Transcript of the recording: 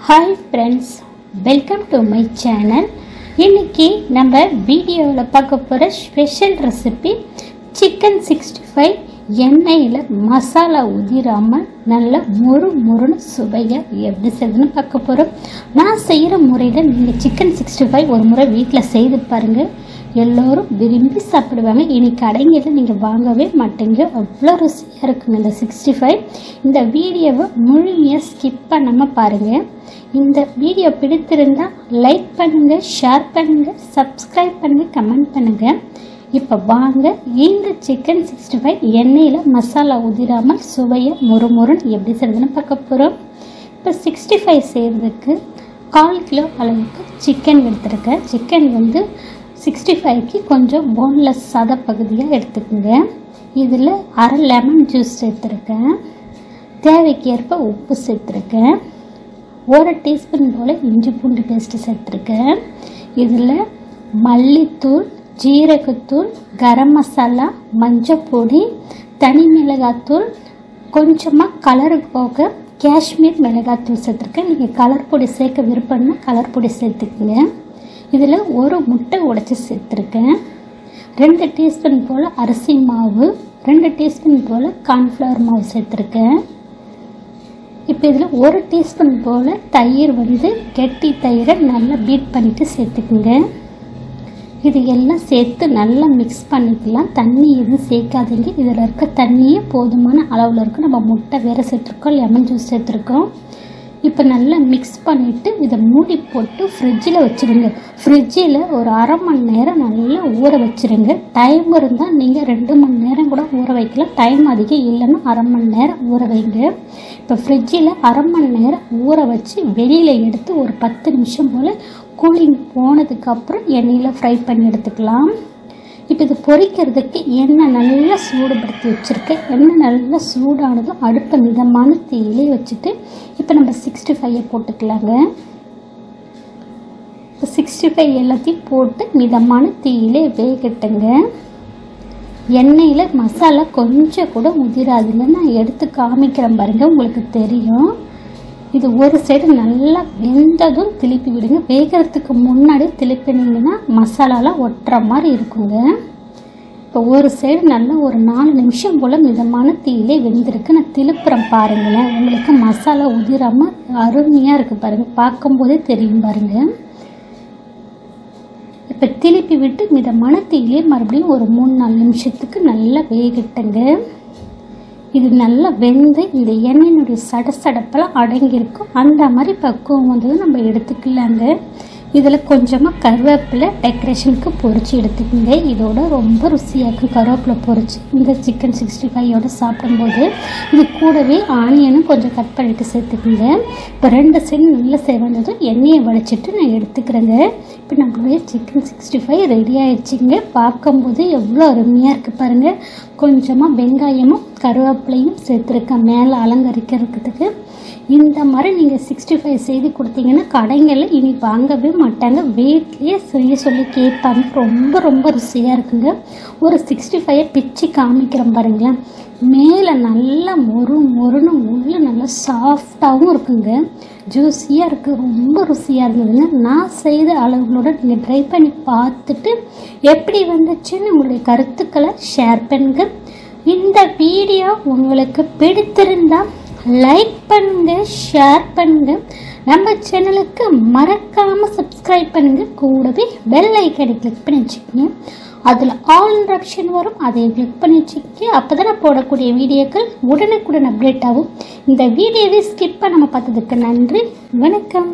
Hi friends, welcome to my channel. இன்னைக்கு நம்ம வீடியோவில் பார்க்க போகிற ஸ்பெஷல் ரெசிபி சிக்கன் 65 எண்ணெயில் மசாலா உதிராமல் நல்ல மொறுன்னு சுவையாக எப்படி செய்யுதுன்னு பார்க்க போகிறோம். நான் செய்கிற முறையில் நீங்கள் சிக்கன் 65 ஒரு முறை வீட்டில் செய்து பாருங்கள். எல்லோரும் விரும்பி சாப்பிடுவாங்க. இனி கடைங்களில் நீங்கள் வாங்கவே மாட்டீங்க, அவ்வளோ ருசியாக இருக்குங்க இந்த 65. இந்த வீடியோவை முழுமையாக ஸ்கிப் பண்ணாமல் பாருங்கள். இந்த வீடியோ பிடித்திருந்தால் லைக் பண்ணுங்கள், ஷேர் பண்ணுங்கள், சப்ஸ்கிரைப் பண்ணுங்கள், கமெண்ட் பண்ணுங்கள். இப்போ வாங்க இந்த சிக்கன் 65 எண்ணெயில் மசாலா உதிராமல் சுவையை மொறுன்னு எப்படி செய்யுதுன்னு பார்க்க போகிறோம். இப்போ 65 செய்கிறதுக்கு 1/4 கிலோ அளவுக்கு சிக்கன் எடுத்துருக்கேன். சிக்கன் 65க்கு கொஞ்சம் போன்லெஸ் சத பகுதியாக எடுத்துக்கோங்க. இதில் அரை லெமன் ஜூஸ் சேர்த்துருக்கேன். தேவைக்கு ஏற்ப உப்பு சேர்த்துருக்கேன். 1 டீஸ்பூன் போல் இஞ்சி பூண்டு பேஸ்ட்டு சேர்த்துருக்கேன். இதில் மல்லித்தூள், ஜீரகத்தூள், கரம் மசாலா, மஞ்சப்பொடி, தனி மிளகாத்தூள், கொஞ்சமாக கலருக்காக காஷ்மீர் மிளகாத்தூள் சேர்த்துருக்கேன். நீங்கள் கலர் பொடி சேர்க்க விருப்பம்னா கலர் பொடி சேர்த்துக்குங்க. இதில் 1 முட்டை உடைச்சி சேர்த்துருக்கேன். 2 டீஸ்பூன் போல் அரிசி மாவு, 2 டீஸ்பூன் போல் கார்ன்ஃப்ளவர் மாவு சேர்த்துருக்கேன். இப்போ இதில் 1 டீஸ்பூன் போல் தயிர் கெட்டி தயிரை நல்லா பீட் பண்ணிவிட்டு சேர்த்துக்குங்க. இது எல்லாம் சேர்த்து நல்லா மிக்ஸ் பண்ணிக்கலாம். தண்ணி எதுவும் சேர்க்காதீங்க. இதில் இருக்க தண்ணியே போதுமான அளவில் இருக்கும். நம்ம முட்டை வேறு சேர்த்துருக்கோம், லெமன் ஜூஸ் சேர்த்துருக்கோம். இப்போ நல்லா மிக்ஸ் பண்ணிவிட்டு இதை மூடி போட்டு ஃப்ரிட்ஜில் வச்சுருங்க. ஃப்ரிட்ஜில் ஒரு அரை மணி நேரம் நல்லா ஊற வச்சுருங்க. டைம் இருந்தால் நீங்கள் 2 மணி நேரம் கூட ஊற வைக்கலாம். டைம் அதிகம் இல்லைன்னா அரை மணி நேரம் ஊற வைங்க. இப்போ ஃப்ரிட்ஜில் அரை மணி நேரம் ஊற வச்சு வெளியில் எடுத்து ஒரு 10 நிமிஷம் போல் கூலிங் போனதுக்கப்புறம் எண்ணெயில் ஃப்ரை பண்ணி எடுத்துக்கலாம். இப்போ இது பொரிக்கிறதுக்கு எண்ணெய் நல்லா சூடுபடுத்தி வச்சுருக்கேன். எண்ணெய் நல்லா சூடானதும் அடுப்பை மிதமான தீயிலே வச்சுட்டு இப்போ நம்ம 65 போட்டுக்கலாங்க. இப்போ 65 எல்லாத்தையும் போட்டு மிதமான தீயிலே வேகட்டுங்க. எண்ணெயில் மசாலா கொஞ்சம் கூட உதிராதுங்க. நான் எடுத்து காமிக்கிறேன் பாருங்கள், உங்களுக்கு தெரியும். இது ஒரு சைடு நல்லா வெந்ததும் திருப்பி விடுங்க. வேகிறதுக்கு முன்னாடி திருப்பினீங்கன்னா மசாலாலாம் ஒட்டுற மாதிரி இருக்குங்க. இப்போ ஒரு சைடு நல்லா ஒரு 4 நிமிஷம் போல் மிதமான தீயிலே வெந்திருக்கு. நான் திருப்புறேன் பாருங்களேன், உங்களுக்கு மசாலா உதிராமல் அருமையாக இருக்குது பாருங்கள், பார்க்கும்போதே தெரியும் பாருங்கள். இப்போ திருப்பி விட்டு மிதமான தீயிலே மறுபடியும் ஒரு 3-4 நிமிஷத்துக்கு நல்லா வேகட்டுங்க. இது நல்லா வெந்து இந்த எண்ணெயினுடைய சடசடப்பெல்லாம் அடங்கியிருக்கும். அந்த மாதிரி பக்குவம் நம்ம எடுத்துக்கலாங்க. இதில் கொஞ்சமாக கருவேப்பிலை டெக்கரேஷனுக்கு பொரிச்சு எடுத்துக்கோங்க. இதோட ரொம்ப ருசியாக இருக்கும் கருவேப்பிலை பொரிச்சு இந்த சிக்கன் 65யோட சாப்பிடும்போது. இது கூடவே ஆனியனும் கொஞ்சம் கட் பண்ணிவிட்டு சேர்த்துக்குங்க. இப்போ 2 சைடு நல்லா செவந்ததும் எண்ணெயை வடிச்சிட்டு நான் எடுத்துக்கிறேங்க. இப்போ நம்மளுடைய சிக்கன் 65 ரெடி ஆகிடுச்சிங்க. பார்க்கும்போது எவ்வளோ அருமையாக இருக்குது பாருங்கள். கொஞ்சமாக வெங்காயமும் கருவேப்பிலையும் சேர்த்துருக்கேன் மேலே அலங்கரிக்கிறதுக்கு. இந்த மாதிரி நீங்கள் 65 செய்து கொடுத்தீங்கன்னா கடைங்களில் இனி வாங்கவே மாட்டாங்க, வீட்லேயே செய்ய சொல்லி கேட்பாங்க. ரொம்ப ருசியாக இருக்குங்க. ஒரு 65 பிச்சு காமிக்கிறேன் பாருங்களேன். மேலே நல்லா மொறுன்னு உள்ள நல்லா சாஃப்டாகவும் இருக்குங்க, ஜூஸியாக இருக்குது, ரொம்ப ருசியாக இருந்ததுங்க. நான் செய்த அளவுகளோட நீங்கள் ட்ரை பண்ணி பார்த்துட்டு எப்படி வந்துச்சுன்னு உங்களுடைய கருத்துக்களை ஷேர் பண்ணுங்க. இந்த வீடியோ உங்களுக்கு பிடித்திருந்தால் லைக் பண்ணுங்க, ஷேர் பண்ணுங்க, நம்ம சேனலுக்கு மறக்காமல் சப்ஸ்கிரைப் பண்ணுங்க. கூடவே பெல் ஐக்கனை கிளிக் பண்ணி வச்சுக்கோங்க. அதில் ஆல் ஆப்ஷன் வரும், அதை கிளிக் பண்ணி வச்சுக்கோங்க. அப்போ தான் நான் போடக்கூடிய வீடியோக்கள் உடனுக்குடன் அப்டேட் ஆகும். இந்த வீடியோவை ஸ்கிப் பண்ணாமல் பார்த்ததுக்கு நன்றி, வணக்கம்.